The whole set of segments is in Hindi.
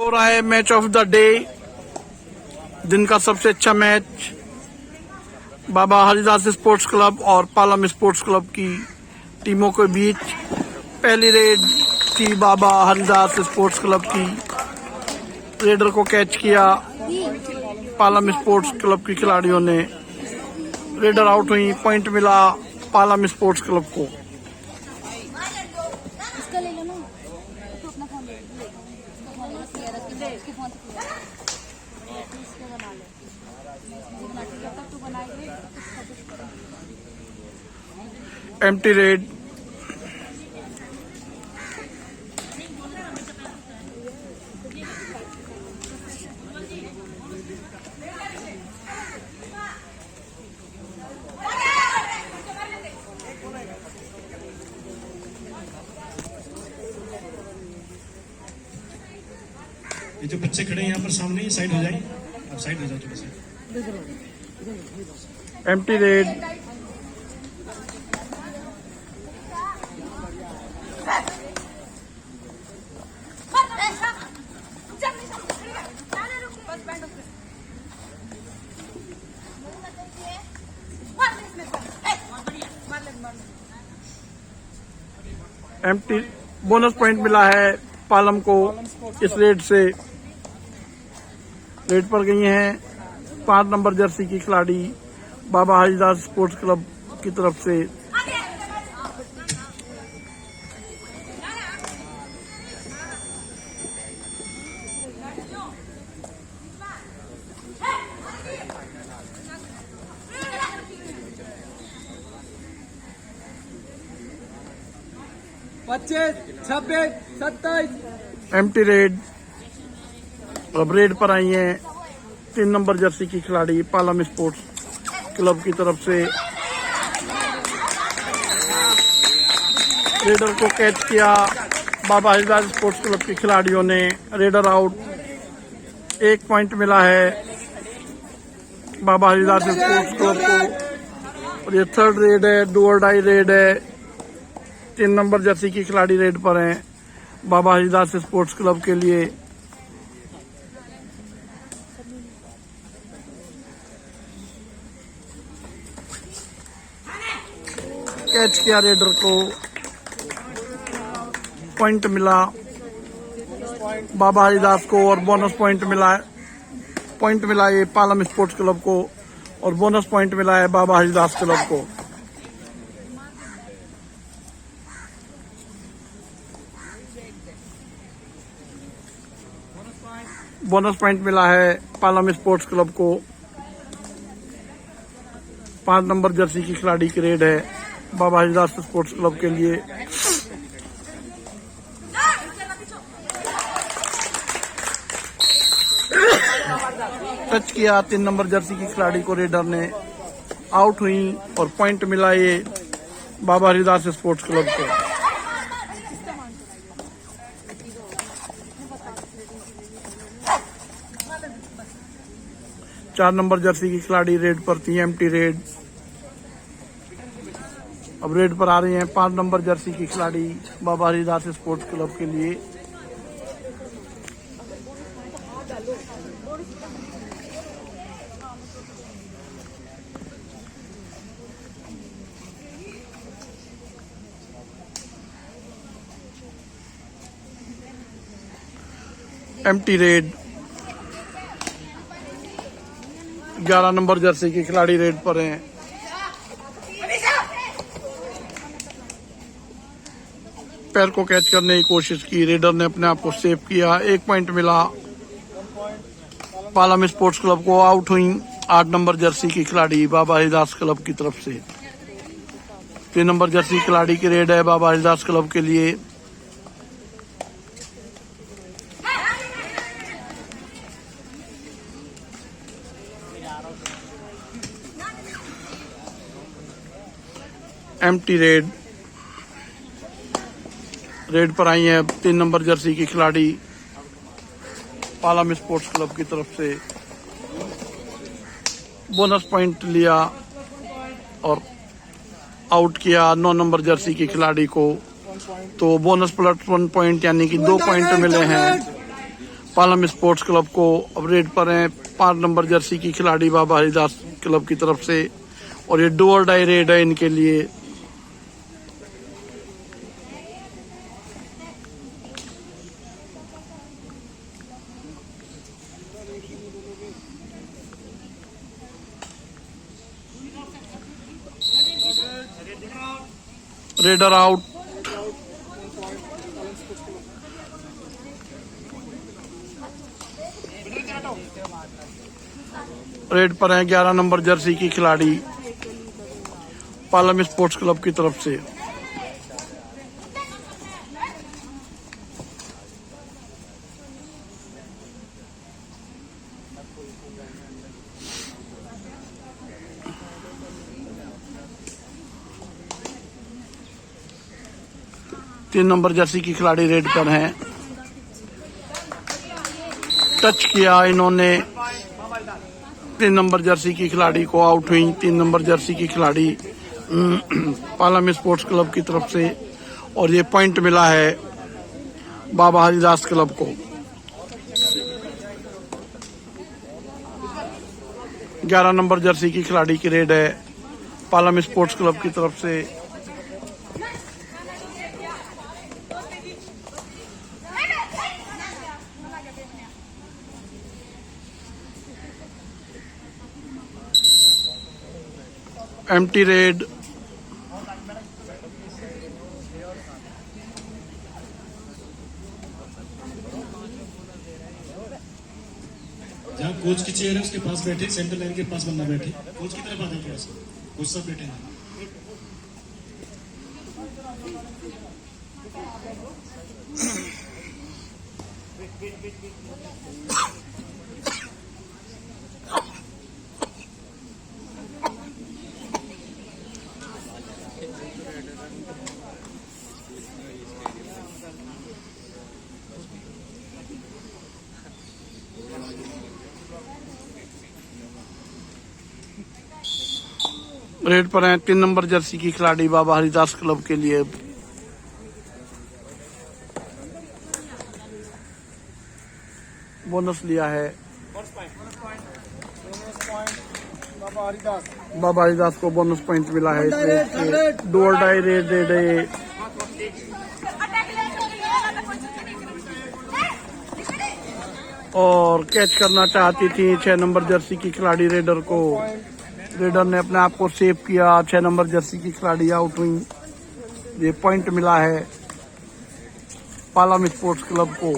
हो रहा है मैच ऑफ द डे, दिन का सबसे अच्छा मैच बाबा हरिदास स्पोर्ट्स क्लब और पालम स्पोर्ट्स क्लब की टीमों के बीच। पहली रेड थी बाबा हरिदास स्पोर्ट्स क्लब की, रेडर को कैच किया पालम स्पोर्ट्स क्लब के खिलाड़ियों ने। रेडर आउट हुई, पॉइंट मिला पालम स्पोर्ट्स क्लब को। एम्प्टी रेड, ये जो बच्चे खड़े हैं यहाँ पर सामने, साइड हो जाए, आप साइड हो जाओ थोड़ा सा। Empty red, empty. Bonus point मिला है पालम को इस रेड से। रेड पर गई हैं 5 नंबर जर्सी की खिलाड़ी बाबा हरिदास स्पोर्ट्स क्लब की तरफ से। पच्चीस, 26, 27। Empty red. अब रेड पर आई हैं 3 नंबर जर्सी की खिलाड़ी पालम स्पोर्ट्स क्लब की तरफ से। रेडर को कैच किया बाबा हरिदास स्पोर्ट्स क्लब के खिलाड़ियों ने। रेडर आउट, 1 पॉइंट मिला है बाबा हरिदास स्पोर्ट्स क्लब को। और ये 3rd रेड है, डू और डाई रेड है। 3 नंबर जर्सी की खिलाड़ी रेड पर हैं बाबा हरिदास स्पोर्ट्स क्लब के लिए। कैच किया रेडर को, पॉइंट मिला बाबा हरिदास को और बोनस पॉइंट मिला ये पालम स्पोर्ट्स क्लब को और बोनस पॉइंट मिला है बाबा हरिदास क्लब को। बोनस पॉइंट मिला है पालम स्पोर्ट्स क्लब को। 5 नंबर जर्सी की खिलाड़ी की रेड है बाबा हरिदास स्पोर्ट्स क्लब के लिए। टच किया 3 नंबर जर्सी की खिलाड़ी को रेडर ने, आउट हुई और पॉइंट मिला ये बाबा हरिदास स्पोर्ट्स क्लब को। चार नंबर जर्सी की खिलाड़ी रेड पर थी, एम्प्टी रेड। अब रेड पर आ रही हैं 5 नंबर जर्सी की खिलाड़ी बाबा हरिदास स्पोर्ट्स क्लब के लिए। Empty red. 11 नंबर जर्सी की खिलाड़ी रेड पर हैं। पैर को कैच करने की कोशिश की, रेडर ने अपने आप को सेव किया। 1 पॉइंट मिला पालम स्पोर्ट्स क्लब को। आउट हुई 8 नंबर जर्सी की खिलाड़ी बाबा हरिदास क्लब की तरफ से। 3 नंबर जर्सी खिलाड़ी की रेड है बाबा हरिदास क्लब के लिए। Empty red. रेड पर आई है 3 नंबर जर्सी की खिलाड़ी पालम स्पोर्ट्स क्लब की तरफ से। बोनस पॉइंट लिया और आउट किया 9 नंबर जर्सी की खिलाड़ी को। तो बोनस प्लस 1 पॉइंट यानी कि 2 पॉइंट मिले हैं पालम स्पोर्ट्स क्लब को। अब रेड पर हैं 5 नंबर जर्सी की खिलाड़ी बाबा हरिदास क्लब की तरफ से, और ये डू और डाई रेड है इनके लिए। Raider out. रेड पर है 11 नंबर जर्सी की खिलाड़ी पालम स्पोर्ट्स क्लब की तरफ से। तीन नंबर जर्सी की खिलाड़ी रेड पर हैं। टच किया इन्होंने 3 नंबर जर्सी की खिलाड़ी को, आउट हुई 3 नंबर जर्सी की खिलाड़ी पालम स्पोर्ट्स क्लब की तरफ से, और ये पॉइंट मिला है बाबा हरिदास क्लब को। 11 नंबर जर्सी की खिलाड़ी की रेड है पालम स्पोर्ट्स क्लब की तरफ से। Empty red. जहाँ कोच की चेयर है उसके पास बैठे, सेंटर लाइन के पास बंदा बैठे, कोच की तरफ आते थोड़ा सा, कोच सब बैठे हैं। रेड पर हैं 3 नंबर जर्सी की खिलाड़ी बाबा हरिदास क्लब के लिए। बोनस लिया है बाबा हरिदास को, बोनस पॉइंट मिला है इसमें। डू और डाई रेड रेड और कैच करना चाहती थी 6 नंबर जर्सी की खिलाड़ी रेडर को। रेडर ने अपने आप को सेव किया, 6 नंबर जर्सी की खिलाड़ी आउट हुई। ये पॉइंट मिला है पालम स्पोर्ट्स क्लब को।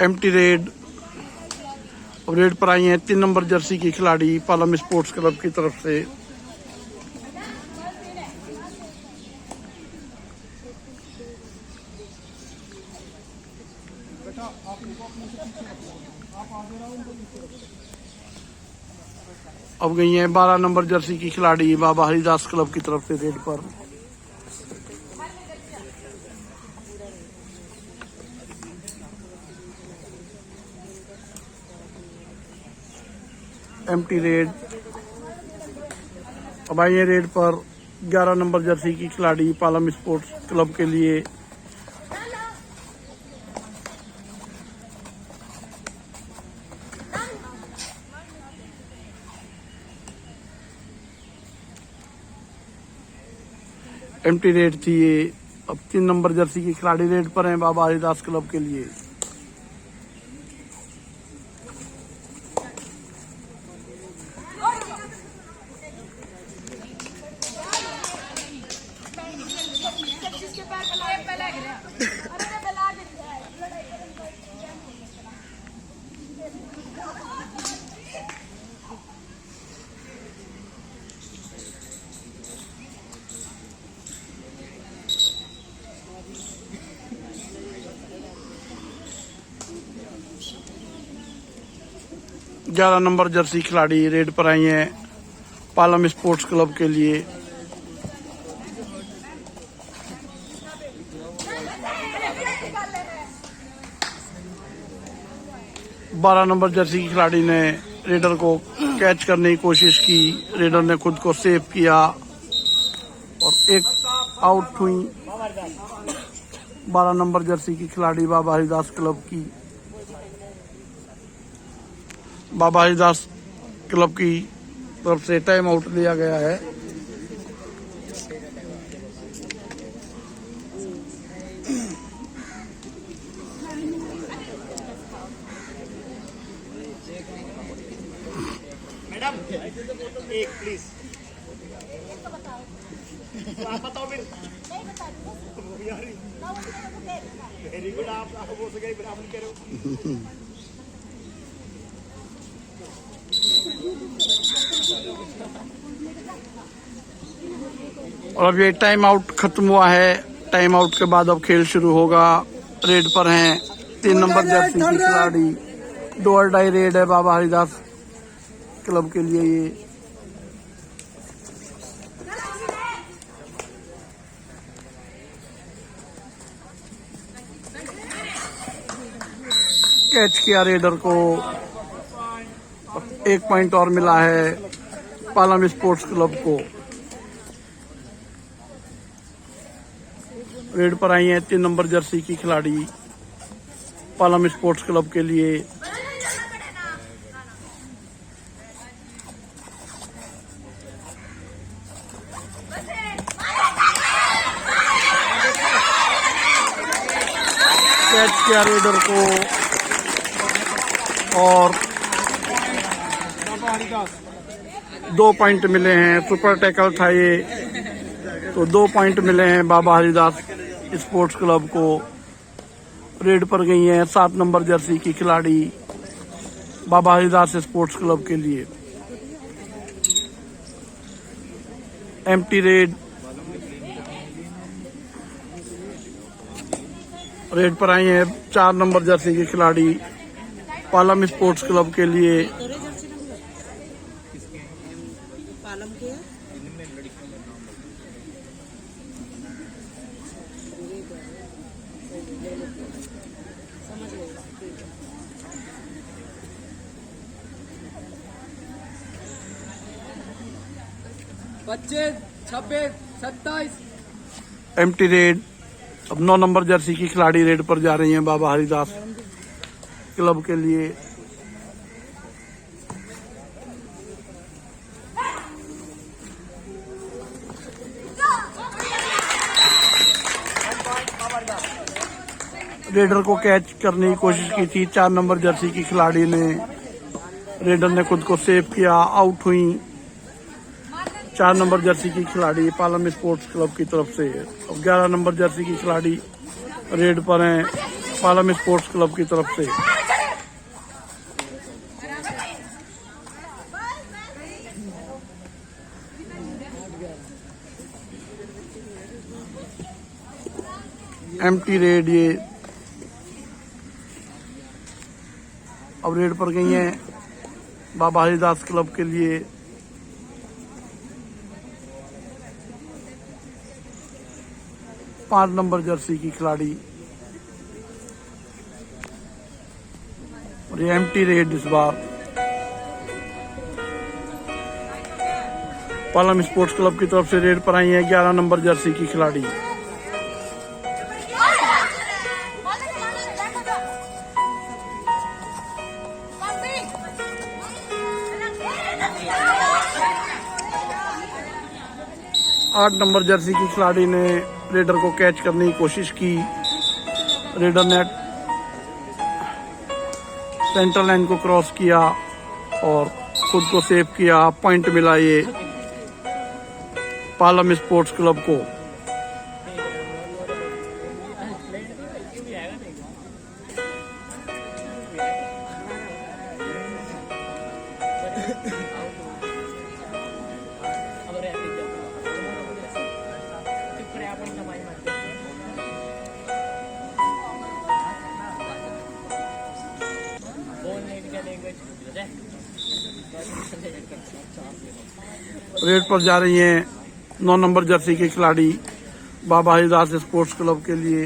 Empty red. अब रेड पर आई हैं 3 नंबर जर्सी की खिलाड़ी पालम स्पोर्ट्स क्लब की तरफ से। अब गई हैं 12 नंबर जर्सी की खिलाड़ी बाबा हरिदास क्लब की तरफ से रेड पर। Empty red. अब आई है रेड पर 11 नंबर जर्सी की खिलाड़ी पालम स्पोर्ट्स क्लब के लिए। एम्प्टी रेड थी ये। अब 3 नंबर जर्सी की खिलाड़ी रेड पर हैं बाबा हरिदास क्लब के लिए। ग्यारह नंबर जर्सी खिलाड़ी रेड पर आई हैं पालम स्पोर्ट्स क्लब के लिए। 12 नंबर जर्सी की खिलाड़ी ने रेडर को कैच करने की कोशिश की। रेडर ने खुद को सेव किया और एक आउट हुई 12 नंबर जर्सी की खिलाड़ी बाबा हरिदास क्लब की। बाबा हरिदास क्लब की तरफ से टाइम आउट लिया गया है। मैडम एक प्लीज आप बताओ फिर वेरी गुड आप हो सके बराबर कह रहे हो। और अब ये टाइम आउट खत्म हुआ है। टाइम आउट के बाद अब खेल शुरू होगा। रेड पर हैं 3 नंबर जर्सी की खिलाड़ी। डू और डाई रेड है बाबा हरिदास क्लब के लिए ये। कैच किया रेडर को। 1 पॉइंट और मिला है पालम स्पोर्ट्स क्लब को। रेड पर आई है 3 नंबर जर्सी की खिलाड़ी पालम स्पोर्ट्स क्लब के लिए। कैच किया रेडर को और 2 पॉइंट मिले हैं। सुपर टैकल था ये, तो 2 पॉइंट मिले हैं बाबा हरिदास स्पोर्ट्स क्लब को। रेड पर गई है 7 नंबर जर्सी की खिलाड़ी बाबा हरिदास स्पोर्ट्स क्लब के लिए। Empty red. रेड पर आई है 4 नंबर जर्सी की खिलाड़ी पालम स्पोर्ट्स क्लब के लिए। पालम के पच्चीस 26 27 एम्प्टी रेड। अब 9 नंबर जर्सी की खिलाड़ी रेड पर जा रही हैं बाबा हरिदास क्लब के लिए। रेडर को कैच करने की कोशिश की थी 4 नंबर जर्सी की खिलाड़ी ने। रेडर ने खुद को सेव किया, आउट हुई 4 नंबर जर्सी की खिलाड़ी पालम स्पोर्ट्स क्लब की तरफ से। अब 11 नंबर जर्सी की खिलाड़ी रेड पर हैं पालम स्पोर्ट्स क्लब की तरफ से। एम्प्टी रेड ये। अब रेड पर गई हैं बाबा हरिदास क्लब के लिए। पांच नंबर जर्सी की खिलाड़ी और ये एम्प्टी रेड इस बार पालम स्पोर्ट्स क्लब की तरफ से। रेड पर आई है 11 नंबर जर्सी की खिलाड़ी। आठ नंबर जर्सी की खिलाड़ी ने रेडर को कैच करने की कोशिश की। रेडर ने सेंटर लाइन को क्रॉस किया और खुद को सेव किया। पॉइंट मिला ये पालम स्पोर्ट्स क्लब को। रेड पर जा रही हैं 9 नंबर जर्सी की खिलाड़ी बाबा हरिदास स्पोर्ट्स क्लब के लिए।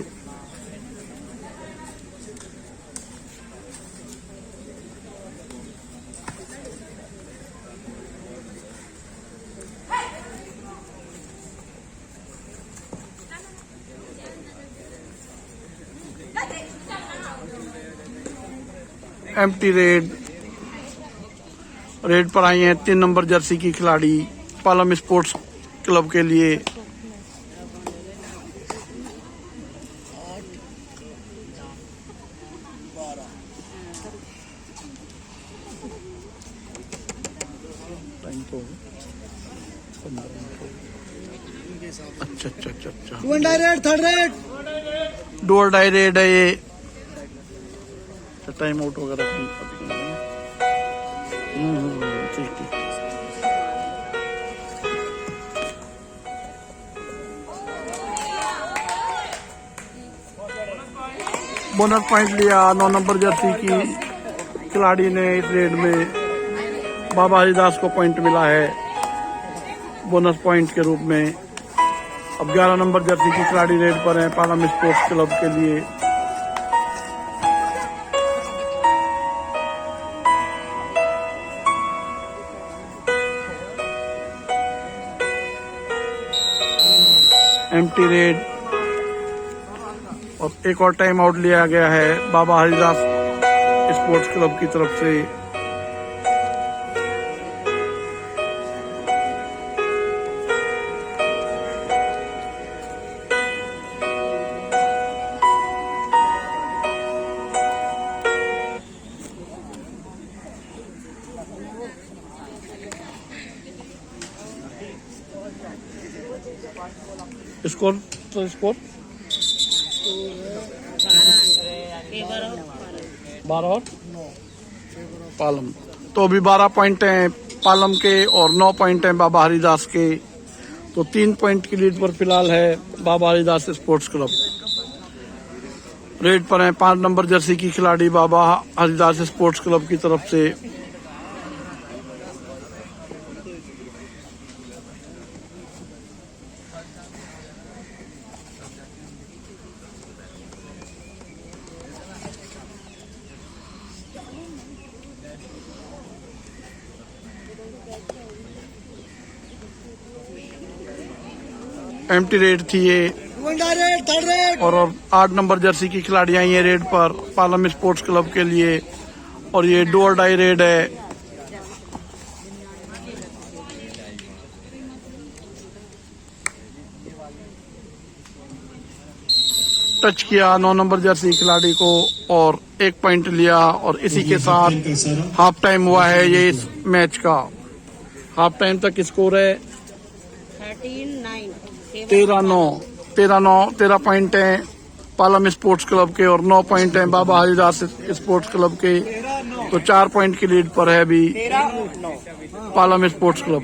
एम्प्टी रेड पर आई हैं 3 नंबर जर्सी की खिलाड़ी पालम स्पोर्ट्स क्लब के लिए। अच्छा अच्छा अच्छा अच्छा, third red dual dye red है ये। टाइम आउट वगैरह ठीक ठीक। बोनस पॉइंट लिया 9 नंबर जर्सी की खिलाड़ी ने इस रेड में। बाबा हरिदास को पॉइंट मिला है बोनस पॉइंट के रूप में। अब 11 नंबर जर्सी की खिलाड़ी रेड पर है पालम स्पोर्ट्स क्लब के लिए। एम्प्टी रेड और एक और टाइम आउट लिया गया है बाबा हरिदास स्पोर्ट्स क्लब की तरफ से। स्कोर तो स्कोर 12 और पालम। तो अभी 12 पॉइंट हैं पालम के और 9 पॉइंट हैं बाबा हरिदास के। तो 3 पॉइंट की लीड पर फिलहाल है बाबा हरिदास स्पोर्ट्स क्लब। रेड पर है 5 नंबर जर्सी की खिलाड़ी बाबा हरिदास स्पोर्ट्स क्लब की तरफ से। एम्प्टी रेड थी ये और 8 नंबर जर्सी की खिलाड़ी आई है रेड पर पालम स्पोर्ट्स क्लब के लिए। और ये डू और डाई रेड है। टच किया 9 नंबर जर्सी खिलाड़ी को और 1 पॉइंट लिया और इसी के साथ हाफ टाइम हुआ है ये इस मैच का। हाफ टाइम तक स्कोर है 13 पॉइंट हैं पालम स्पोर्ट्स क्लब के और 9 पॉइंट हैं बाबा हरिदास स्पोर्ट्स क्लब के। तो 4 पॉइंट की लीड पर है अभी पालम स्पोर्ट्स क्लब।